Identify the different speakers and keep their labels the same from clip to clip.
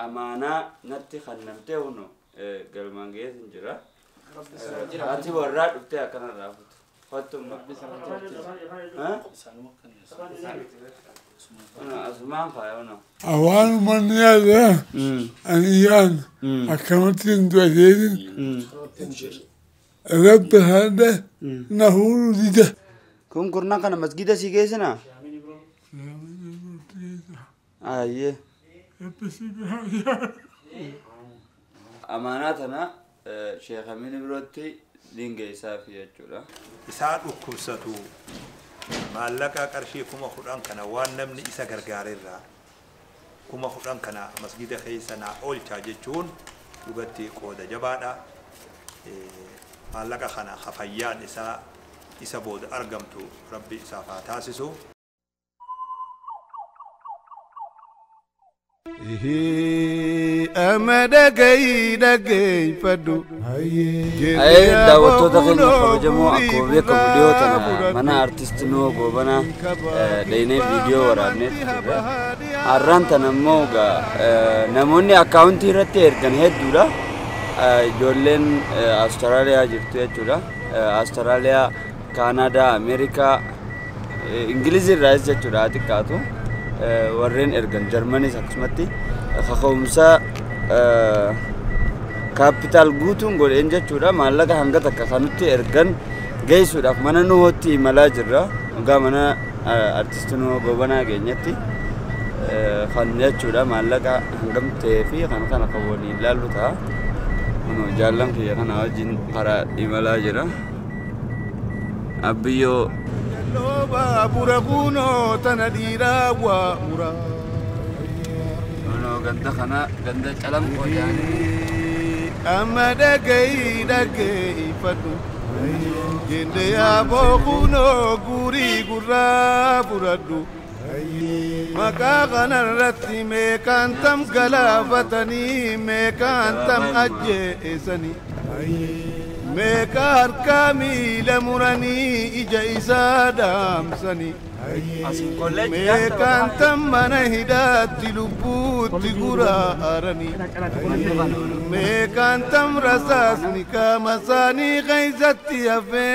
Speaker 1: amaanaa natti kannamtee huno galmaan geessin jira ati warraa dhuftee akkanarraa futu fattumma asumaan faaya huno
Speaker 2: awaan manni yaada aniyaan akkamattiin du'ateetin rabbi haadha nahuuru dida
Speaker 1: kun kurna kana masgida si geessina ayyee amaanaa tana sheekh Amin birootti dinga isaa fi jechuudha
Speaker 3: isaa dhukkubsatu maallaqa qarshii 10,000 kana waan namni isa gargaareerraa 10,000 kana masgida keessa naa oolchaa jechuun dhugatti qooda jabaadha maallaqa kana hafayyaan isaa isa booda argamtu rabbi isaaf haa taasisu
Speaker 4: amada gay fadu
Speaker 1: ay daawwattoota keenya kabajamoo akkuma beekamu dhiyootana mana artisti noo goobana dhaynee viidiyoo waraabneet har'aan tan ammoo namoonni akkaawuntii irratti ergan hedduudha ijoolleen Awustiraaliyaa jirtu jechuudha Awustiraaliyaa Kaanadaa Ameerikaa Ingilizii irraas jechuudha xiqqaatu warreen ergan Jarmanis akkasumatti kaka'umsa kaapitaal guutuun godheen jechuudha maallaqa hanga takka kanutti ergan geessuudhaaf mana nuhootti imalaa jirra egaa mana artisti nuhoo goobanaa geenyatti kan jechuudha maallaqa hangam ta'ee fi kan kana waliin ilaallu ta'a jaallan kiyya kana wajjin karaa imalaa jira abbiyyoo
Speaker 4: loba burakuno tanadira wa mura
Speaker 1: no ganda kana ganda calam ko yani
Speaker 4: amada gay fadu gende ya bokuno guri gurra buradu maka kana ratti me kantam galafatani me kantam ajje esani mekar kami lemurani ija isadam sani mekan tamana hidati lubuti gura arani mekan tam rasas nikamasani gaizati ave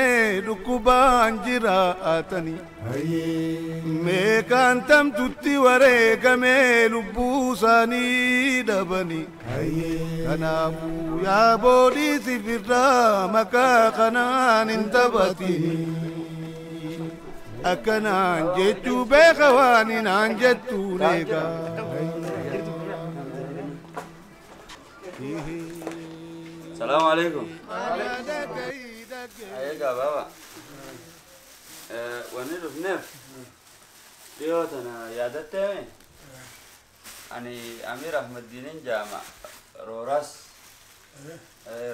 Speaker 4: dukubanjira atani mekan tam tutti ware game lubusani dabani kanabu ya bodi sifirra maka kanan intabatini akanan jetu bekawani nan jetu nega
Speaker 1: Assalamu alaikum ayega baba wani dufnef diyotana yadatte ani Amir Ahmad Dinin jama Roras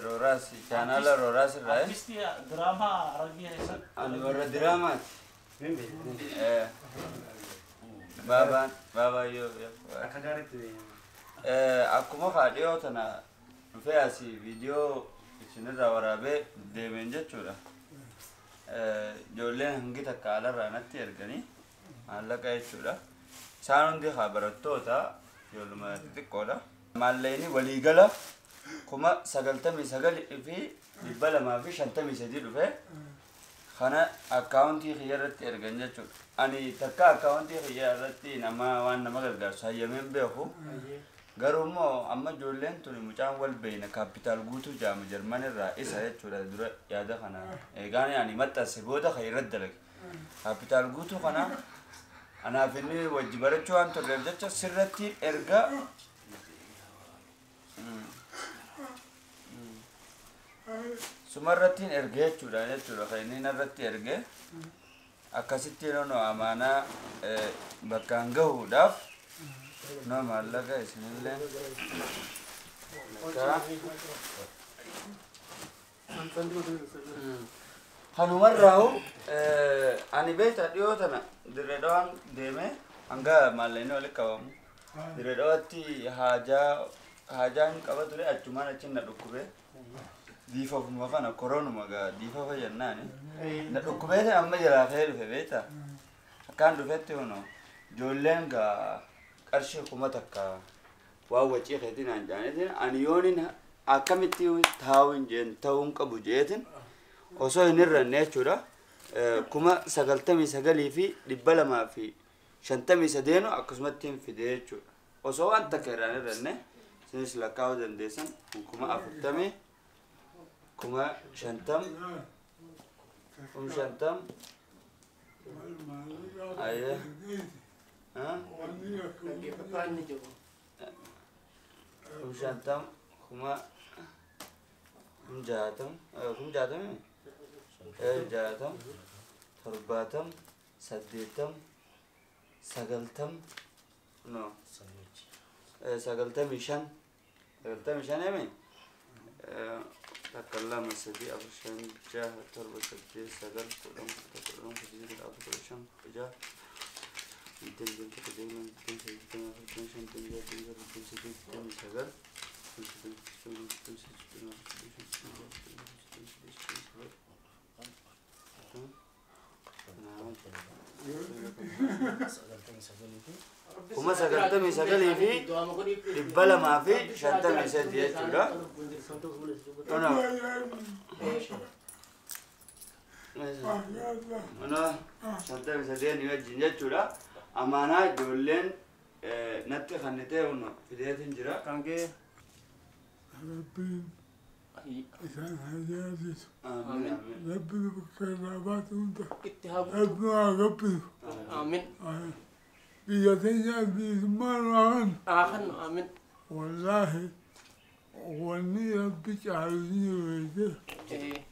Speaker 1: Roras channel Roras rai
Speaker 5: artisti drama Arabia isa
Speaker 1: ani warra drama baba yo akkuma kaadhiyoo tana dhufee asii viidiyoo isinirraa waraabee deemeen jechuudha ijoolleen hangi takka alarraa natti erganii maallaqa jechuudha isaan hundi haa barattoota ijoolluma xixiqqoodha maalleeni waliigala 999,253 dhufee kana akkaawuntii kiyya irratti ergan jechuudha ani takka akkaawuntii kiyya irratti nama waan nama gargaarsu hayyameen beeku garuu immoo amma ijoolleen tuni mucaan wal beeyna kaapitaal guutuu jaama Jarman irraa isa jechuudha dura yaada kana eegaan ani maxxanse booda kan irratti dalage kaapitaal guutuu kana anaaf inni wajji barachuu waan turreef jecha sirratti erga sumarrattiin erge jechuudha kan inni narratti erge akkasitti no amaanaa bakkaan gahuudhaaf no maallaqa isinillee kanumarraahu ani beekta dhiyoo tana Dirreedawaan deemee hanga maalleeni walitti qabamu Dirreedawaatti haajaan qaba ture achumaan achiin na dhukkubee diifofuma kana koronuma gaa diifofa jennaani na dhukkubee amma jalaa ka'ee dhufe beekta akkaan dhufetti hono ijoolleen gaa qarshii 1,000 ووجه خدين عن جانتين أن يونين أكملتي تاون جن تاون كبوجيتين وصو نرى نيتشورا كما سقلتمي سقلي في لبلا ما في شنتمي سدينو أكسمتين في ديتشو وصو أنت كراني رنة سنس لكاو دندسن كما أفتمي كما شنتم شنتم أيه ها شنتم كما جاتم جاتم جاتم ترباتم سديتم سقلتم نو سقلتم مشان سقلتم مشان يمين تكلم السدي أبشان جاه تربة سدي سقل كلهم كذي الأب كلشان جاه ينتج كذي من ينتج كلشان ينتج سقل كما سقلتم سقلي في لبلا ما في شنتم سدي يجورا أنا شنتم سدي نيجي يجورا أمانة جولين نتي خنته ونو في ده تنجرا
Speaker 5: كانجي
Speaker 2: ربي إنسان هجازي
Speaker 1: آمين
Speaker 2: ربي بكرامات وانت
Speaker 5: اتهاب
Speaker 2: ابن ربي
Speaker 5: آمين
Speaker 2: بيتنيا بيزمان وعن
Speaker 5: آخر آمين
Speaker 2: والله وني ربي تعالني ويده
Speaker 5: إيه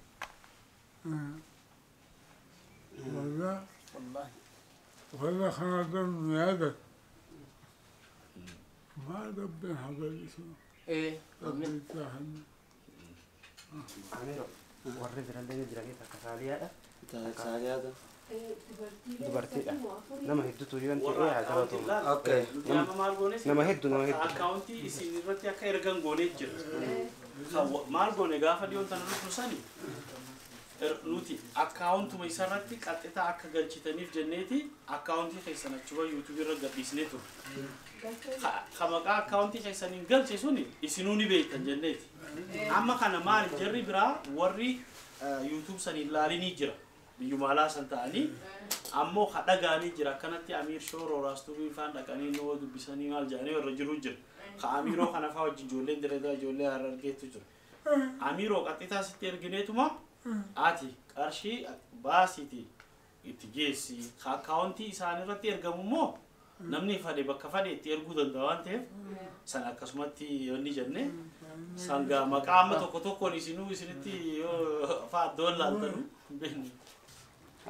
Speaker 2: والله
Speaker 5: والله
Speaker 2: والله خاطر هذا ما ربي حبل اسمه
Speaker 5: إيه
Speaker 2: ربي
Speaker 5: آمين
Speaker 2: ساحنا
Speaker 6: warri birallee jiranii takka saaliyaadha.
Speaker 1: ساليادا
Speaker 6: Dubartiidha. Nama hedduutu yoo ta'e haasawatu.
Speaker 1: أوكي
Speaker 6: Nama hedduu.
Speaker 5: Akkaawuntii isin irratti akka ergan goonee jira. Maal goone gaafa dhiyoon tana nuti sani nuti akkaawuntuma isarratti qaxxitaa akka galchitaniif jenneeti akkaawuntii keessan achuba yuutuubii irra gadhiisnee ture. Maqaa akkaawuntii keessaniin galche suni isinuu ni beektan jenneeti. Amma kana maal jarri biraa warri yuutuub sanii ilaalinii jira. Biyyumaalaa san ta'anii ammoo dhagaanii jira kanatti Amiir Shooroo Raastubii faan dhaqanii noo dubbisanii maal jedhanii warra jiru jira. Amiroo kana faa wajjin ijoolleen direedaa ijoollee Harargeetu jira. Amiroo qaxxitaa sitti ergineetuma ati qarshii baasiti itti geessi akkaawuntii isaan irratti ergamu immoo namni fadhe bakka fadhe itti erguu danda'a waan ta'eef san akkasumatti yoonni jenne sangaa maqaa amma tokkoon isinuu isinitti faa addoon laaltanu beekni.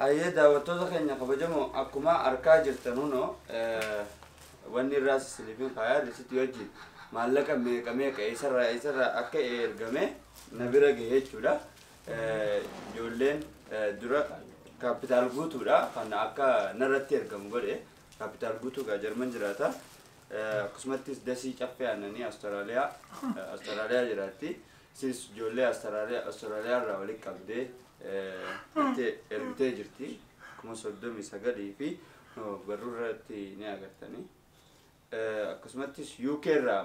Speaker 1: Ayyee daawwattoota keenya kabajamoo akkuma argaa jirtan huno wanni irraas isiniifin kaayaa risitii wajjin maallaqa meeqa isarraa akka ergame na bira gahe jechuudha. Ijoolleen dura kaapitaal guutuudha kan akka narratti ergamu godhe kaapitaal guutuugaa Jarman jiraata. Akkasumattis dasii caffee aannanii Awustiraaliyaa jiraatti. Sis ijoollee Awustiraaliyaa irraa walitti qabdee ergitee jirti. Kuma 39 fi barruu irratti ni agartanii. Akkasumattis UK irraa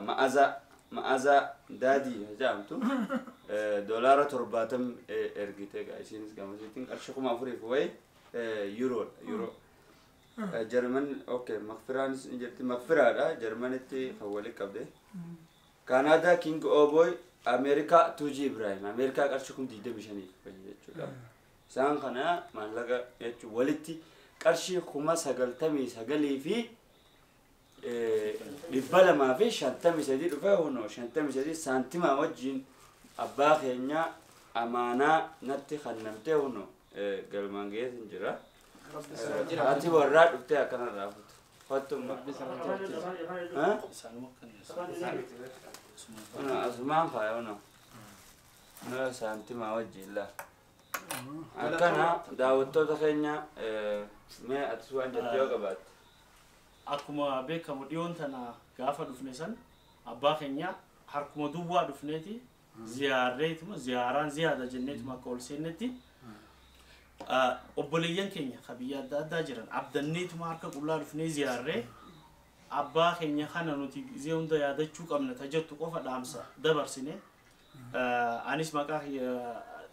Speaker 1: ma'aazaa daadii jedhamtu $70 ergitee gaa isinis gamasiitiin qarshii 4,000 wayi euro. Jarman okay makfiraanis jirti makfiraadha Jarmanitti kan walitti qabde. Kanaadaa King Oboy Amerikaa Tuuji Ibrahim Amerikaa qarshii 25 jechuudha. Isaan kana maallaqa jechuun walitti qarshii 99 fi 253 dhufe huno 53 saantima wajjin abbaa keenya amaanaa natti kannamtee huno galmaan geessin jira. Ati warraa dhuftee akkanarraa fuutu. Fattumma. Asumaan faaya huno. Saantimaa wajjin laa. Akkana daawwattoota keenya mee ati waan jettee yoo qabaatte.
Speaker 5: Akkuma beekamu dhiyoon tana gaafa dhufne san abbaa keenya harkuma duwwaa dhufneeti ziyaarreetuma ziyaaraan ziyaada jenneetuma akka ol seennetti obboleeyyan keenya biyya adda addaa jiran abdanneetuma harka qullaa dhufnee ziyaarree abbaa keenya kana nuti gizee hunda yaadachuu qabna tajattu qofa dhaamsa dabarsine anis maqaa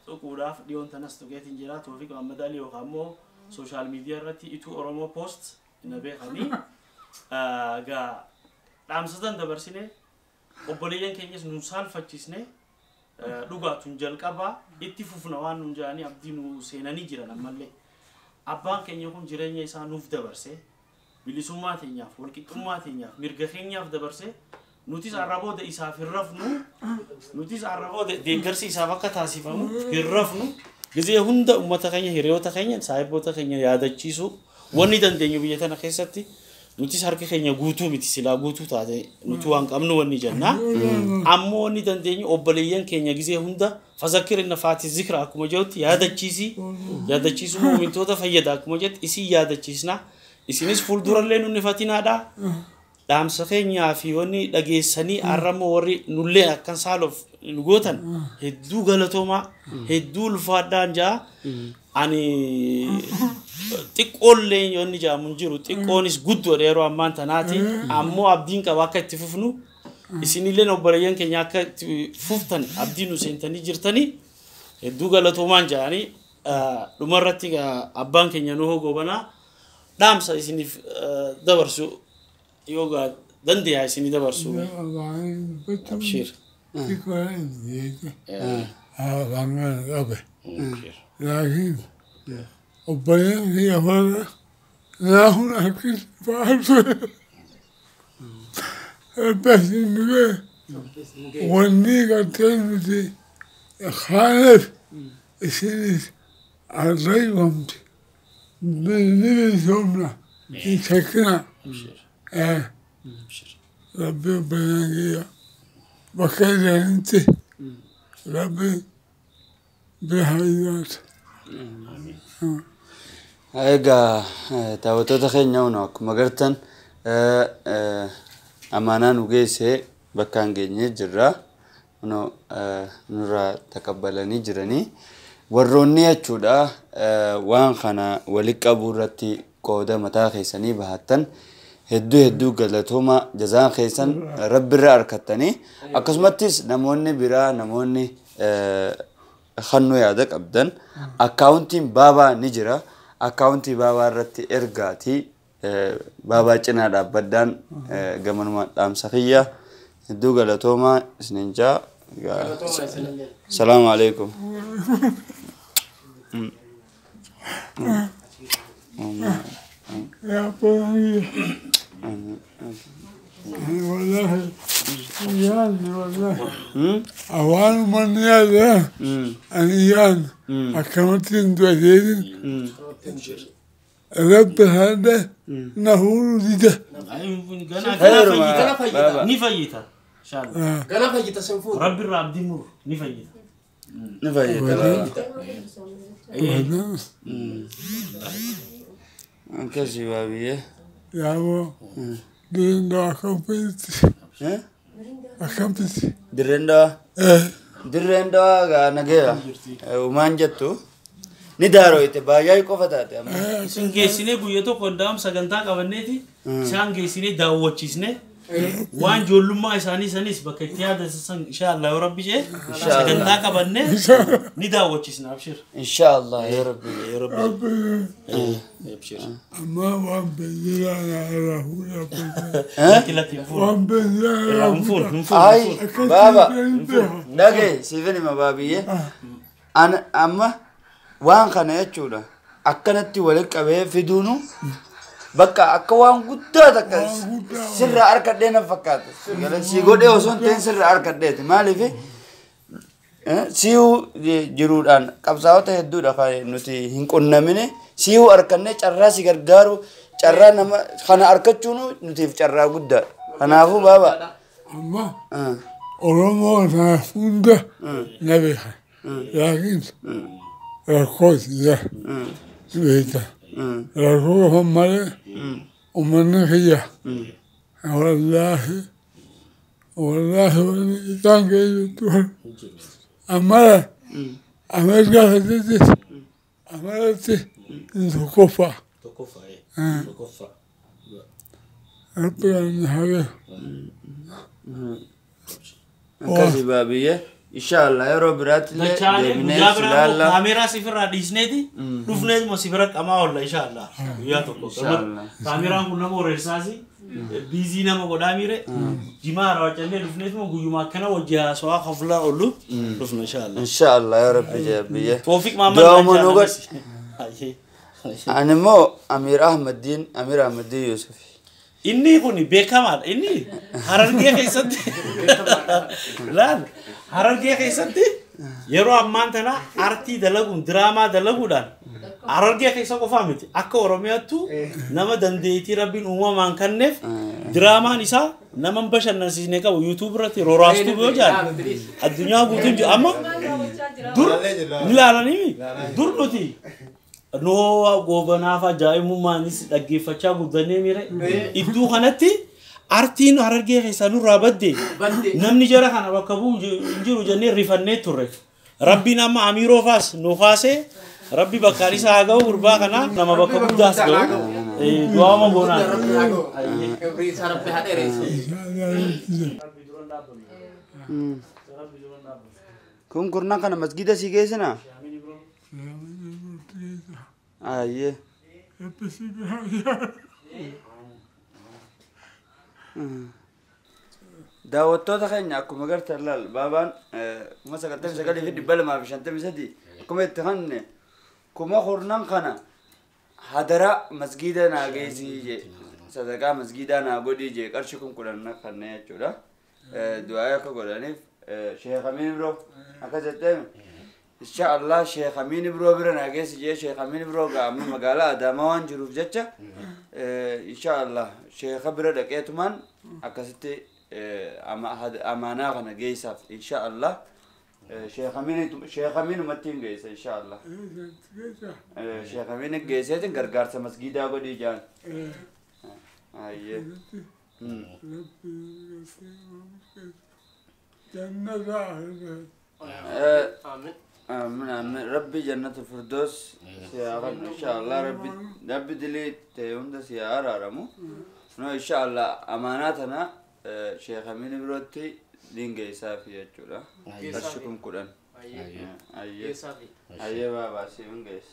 Speaker 5: xuquudhaaf dhiyoon tanas tuqeetiin jira Toofiq Muhammad Ali yookaan immoo social media irratti itu Oromoo post na beekanii gaa dhaamsatan dabarsine obboleeyyan keenyas nu saalfachiisne dhugaatun jalqabaa itti fufna waan nun jaanii abdii nu seenanii jiran ammallee abbaan keenya kun jireenya isaa nuuf dabarse bilisummaa teenyaaf walqixxummaa teenyaaf mirga keenyaaf dabarse nutis arrabooda isaaf hirrafnu nutis arrabooda deeggarsi isaaf akka taasifamu hirrafnu gizee hunda ummata keenya hiriyoota keenya saahiboota keenya yaadachiisu wanni dandeenyu biyya tana keessatti nutis harka keenya guutuu miti silaa guutuu taate nuti waan qabnu wanni jenna ammoo wanni dandeenyu obboleeyyan keenya gizee hunda fazakkirinna faati zikra akkuma jedhutti yaadachiisu muumintoota fayyada akkuma jedhu isin yaadachiisna isinis fuuldurallee nunni fatinaadha dhaamsa keenyaa fi wanni dhageessanii arrama warri nullee akkan saaloof nu gootan hedduu galatoomaa hedduu ulfaadhaan jaa ani xiqqoollee yoonni jaamun jiru xiqqoonis guddoodha yeroo ammaan tanaati ammoo abdiin qaba akka itti fufnu isinillee obboleeyyan keenya akka itti fuftan abdiin nu seentanii jirtanii hedduu galatoomaan jaanii dhumarratti abbaan keenya nu hogobanaa dhaamsa isiniif dabarsu yoga dandeeyaa isinii dabarsu abshir
Speaker 2: لكن وبين هي مرة لا هنا كل فعلت بس إنه والنيجا تلمتي خالف السنس عالريبهم بالنبي ثمنا يسكنا ربي بينك بكذا أنت ربي بحيات
Speaker 1: egaa daawwattoota keenya akkuma agartan amaanaan nu geesse bakkaan geenyee jirra nurraa taqabbalanii jiranii warroonni jechuudha waan kana wali qabuu irratti qooda mataa keessanii bahattan hedduu galatooma jazaan keessan rabbirraa arkattanii akkasumattis namoonni biraa namoonni خنو يادك أبداً أكاونتين بابا نجرا أكاونتي بابا رتي إرجاتي بابا جنا أبداً جمانو ما دام سخية دوغلا توما سننجا السلام عليكم
Speaker 2: يا أبوي والله يعني والله أول من يلا أنيان أكملتين دوالين رب هذا نهور جدا
Speaker 5: نفيتا شال
Speaker 6: قال فيتا سنفور
Speaker 5: رب الرب ديمور نفيتا
Speaker 1: أنك شبابية
Speaker 2: يا أبو دريندا أكملت
Speaker 1: دريندا نجيا ومان جتو ندارو يتبايا كوفتات
Speaker 5: سنجيسيني بويتو قدام سجنتا كابنيتي سانجيسيني داوتشيسني وان جولما إساني سانيس بكتيا دسسن إن شاء الله يا ربي جه سجنتا كابني نداوتشيسنا أبشر
Speaker 1: إن شاء الله يا ربي
Speaker 5: أبشر
Speaker 2: ما وان بيجي على هو
Speaker 5: كلا تنفور
Speaker 2: وان بيجي
Speaker 5: نفور
Speaker 1: أي بابا دقي سيفني ما بابيه أنا أما وان خنا يجولا أكنتي ولك أبيه في دونه بكا أكوان قدّا سر أركضنا فكات قال سيقولي وصون تين سر أركضنا ما لي في سيو جرودان كابساوت هدو دخل نتي هنكون منه سيو أركضنا چرّا سيجارو چرّا نما خنا أركضشونو نتي في چرّا قدّا خنا أبو بابا
Speaker 2: أما أورمو نافوندا نبيها لكن ركوز لا بيتا ركوز هم ماله ومن هي والله كان جيد أما أمريكا هديت أمريكا تكوفا ربنا نهاره
Speaker 1: akkasi baabiyye insha Allah yeroo biraatti illee
Speaker 5: Dachaalee
Speaker 1: deebinee
Speaker 5: guyyaa biraa
Speaker 1: silaalla
Speaker 5: kaameeraa sifirraa dhiisneeti dhufnees moo sifira qamaa oolla inshallah guyyaa tokko
Speaker 1: Inshallah.
Speaker 5: kaameraan kun nama oreessaasi biizii nama godhaa miire jimaa raawwachannee dhufnees moo guyyuma akkana wajji haasawaa kafulaa oolu dhufna inshallah
Speaker 1: insha Allah yaa rabbi jaabiyye
Speaker 5: Toofiq Mahammad
Speaker 1: Dawama nu god
Speaker 5: Ayyee.
Speaker 1: ani immoo Amir Ahmadiin Yusuf
Speaker 5: Inni kun beekamaadha. Inni Harargee keessatti laal Harargee keessatti yeroo ammaan tana artii dalaguun diraamaa dalaguudhaan Harargee keessa qofaa miti akka Oromiyaattu nama dandeettii Rabbiin uumamaan kenneef diraamaan isaa nama bashannansiisne qabu YouTube irratti rooraastu yoo jaan addunyaa guutuun jiru amma dur ni laalanii dur nuti no gobanaafa jaa'imumaanis dhaggeeffachaa guddannee mire iddoo kanatti artiin Harargee keessa nurraa badde namni jara kana bakka bu'u jiru jennee rifannee turre rabbiin amma Amiroofaas nu kaasee rabbi bakkaan isaa haa ga'u gurbaa kana nama bakka guddaas ga'u du'aama goonaan
Speaker 1: kun kurna kana masgida si geessina ayyee daawwattoota keenya akkuma gartan laal baabaan 1953 akkuma itti hanne kuma kurnan kana hadara masgida naa geessii je sadaqaa masgidaa naa godhii je qarshii kun kudhanna kanne jechuudha du'aa akka godhaniif sheekh Amin biroo akka jetteemi inshallah sheekh Amin biroo bira naa geessi je sheekh Amin biroo amma magaalaa Adaamaa waan jiruuf jecha inshallah sheekha bira dhaqeetumaan akkasitti amaanaa kana geessaaf inshallah sheekh Amin umattiin geessa inshallah sheekh Amin geesseetiin gargaarsa masgidaa godhii jaan ayyee آمين ربي جنة الفردوس سيارة إن شاء الله ربي دلي تيوندا سيارة رمو نو إن شاء الله أماناتنا شيخ أمين بروتي دينجي سافي يجورا أشكم كلن أيه بابا سيون جيس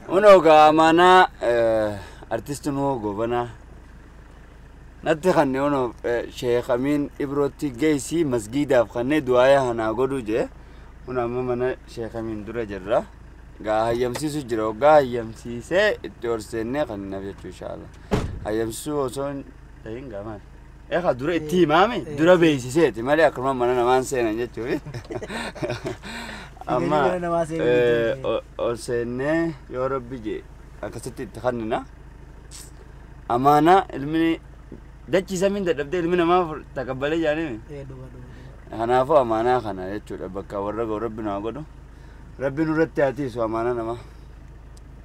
Speaker 1: ونوغا أمانا أرتيست نوغو بنا natti khanne ono Sheikh Amin Ibrotti geessi masgidaaf khanne du'aa hana godhu je una amma mana Sheikh Amin dura jirra gaa hayyamsiisu jira gaa hayyamsiisee itti orsenne khanna jechu inshallah hayyamsiisu osoo ta'in gaamaan eka dura itti himaame dura beeksiseeti malee akkuma mana namaan seenan jechuudha amma orsenne yoo rabbi je akkasitti itti khannina amaana ilmini dachi samin da dabde ilmina ma takabbale jaane kanaafuu amaanaa kana jechuudha bakka warra ga'u rabbi naa godhu rabbi nurratti haatiisu amaanaa nama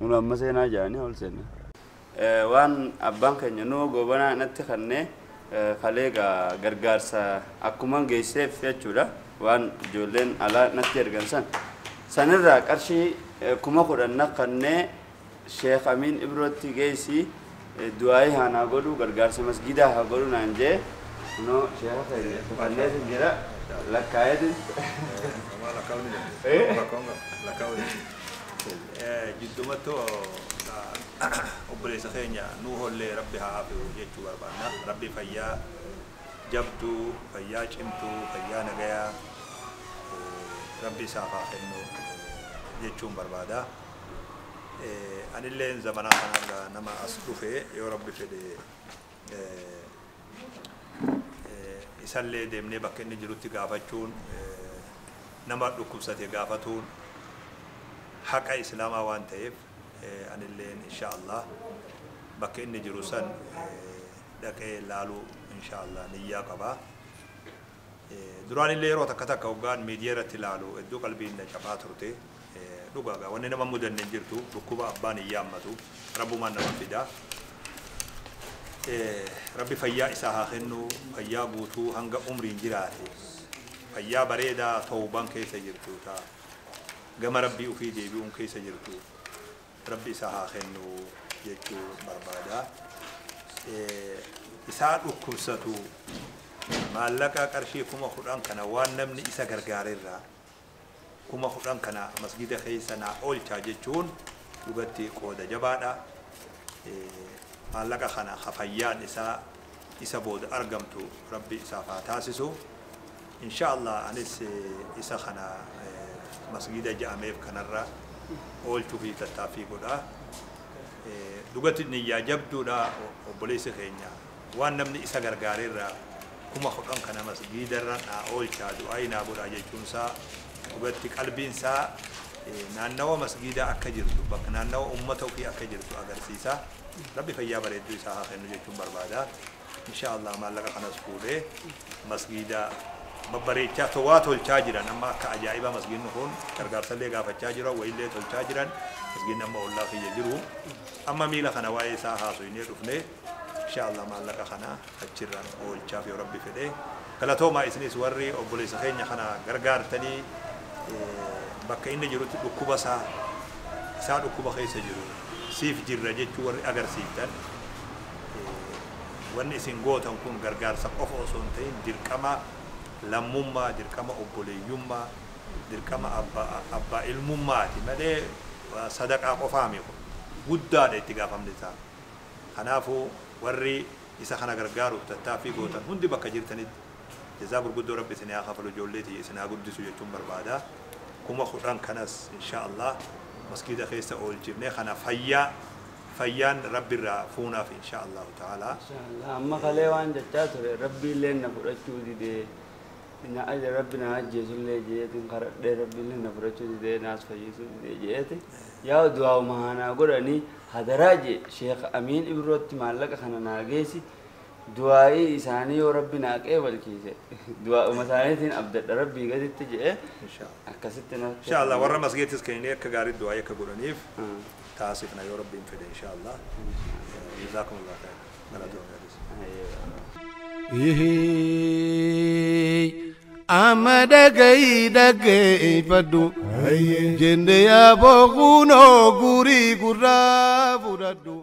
Speaker 1: nu amma seenaa jaane ol seena waan abbaan keenya nu gobanaa natti kannee kaleega gargaarsa akkuma geesseef jechuudha waan ijoolleen alaa natti ergan sanirraa qarshii 10,000 kannee Sheekh Amin Ibrotti geessii du'aa hana godhu gargaarsa masgidaa haa godhu naan jee no sheekha ta'e tufallee jira lakkaa'eetin
Speaker 3: jiddumattu obboleessa keenya nuu hollee rabbi haa hafiu jechuu barbaanna rabbi fayyaa jabduu fayyaa cimtuu fayyaa nagayaa rabbi isaaf haa kennu jechuun barbaada anilleen zamanaa kanarra nama as dhufe yoo rabbi fedhe isallee deemnee bakka inni jirutti gaafachuun nama dhukkubsate gaafatuun haqa islaamaa waan ta'eef anilleen inshaallah bakka inni jiru san dhaqee laaluu inshaallah niyyaa qabaa duraan illee yeroo takka takka hoggaan miidiyaa irratti laalu hedduu qalbiin na cabaa turte dhugaga wanni nama mudanne jirtu dhukkuba abbaan iyyammatu rabbumaan nama fida rabbi fayyaa isaa haa kennu fayyaa guutuu hanga umriin jiraate fayyaa bareedaa tawbaan keessa jirtu ta gama rabbii ufii deebi'uun keessa jirtu rabbi isaa haa kennu jechuu barbaada isaa dhukkubsatu maallaqa qarshii kuma kudhan kana waan namni isa gargaareerraa kuma kudhan kana masgida keessa naa oolchaa jechuun dhugatti qooda jabaadha. Maallaqa kana hafayyaan isaa isa booda argamtu rabbi isaaf haa taasisu. Inshaallah anis isa kana masgida ja'ameef kanarra oolchuu fi tattaaffii godha. Dhugatti niyyaa jabduudha obboleessi keenya waan namni isa gargaareerraa kuma kudhan kana masgidarra naa oolchaa du'aa naa godhaa jechuun isaa dhugatti qalbiin isaa naannawa masgida akka jirtu bakka naannawa ummata ofii akka jirtu agarsiisa. Rabbi fayyaa bareedduu isaa haa kennu jechuun barbaada. Inshaallah maallaqa kanas fuudhee masgida babbareechaa towaa tolchaa jiran amma akka ajaa'iba masgidni kun gargaarsallee gaafachaa jira wayillee tolchaa jiran masgidni amma ollaa kiyya jiru amma miila kana waa'ee isaa haasofnee dhufne inshaallah maallaqa kana achirraan oolchaaf yoo rabbi fedhe galatoomaa isinis warri obboleessa keenya kana gargaartanii bakka inni jirutti dhukkuba isaa dhukkuba keessa jiru siif jirra jechuu warri agarsiiftan wanni isin gootan kun gargaarsa qofa osoo hin ta'in dirqama lammummaa dirqama obboleeyyummaa dirqama abbaa ilmummaati malee sadaqaa qofaa miti guddaadha itti gaafamni isaa. Kanaafuu warri isa kana gargaaruuf tattaaffii gootan hundi bakka jirtanitti jazaa gurguddoo rabbi isin haa kafalu ijoolleetii isin haa guddisu jechuun barbaada. Kuma kudhan kanas inshaallah masgida keessa oolchifnee kana fayyaan rabbirraa fuunaaf inshaallah ta'ala.
Speaker 1: Amma kalee waan jechaa ture rabbi illee na fudhachuu didee na aja rabbi na ajjeesullee jeetin karadhee rabbi illee na fudhachuu didee naas fayyisuu didee jeeti yaa du'aa mahanaa godhanii hadaraa je Sheekh Amiin Ibirootti maallaqa kana naa geessi du'aa'ii isaanii yoo rabbi naa qeebalchiise du'aa'uma isaaniitiin abdadha rabbii gaditti jedhee akkasitti na
Speaker 3: inshaallah warra masgiitis keenyee akka gaarii du'aa'ii akka godhaniif taasifna yoo rabbiin fedhe inshaallah. Jazakumullah khairan.
Speaker 4: Amma dhagay faddu jende yaa boqunoo gurii gurraa fudhadhu.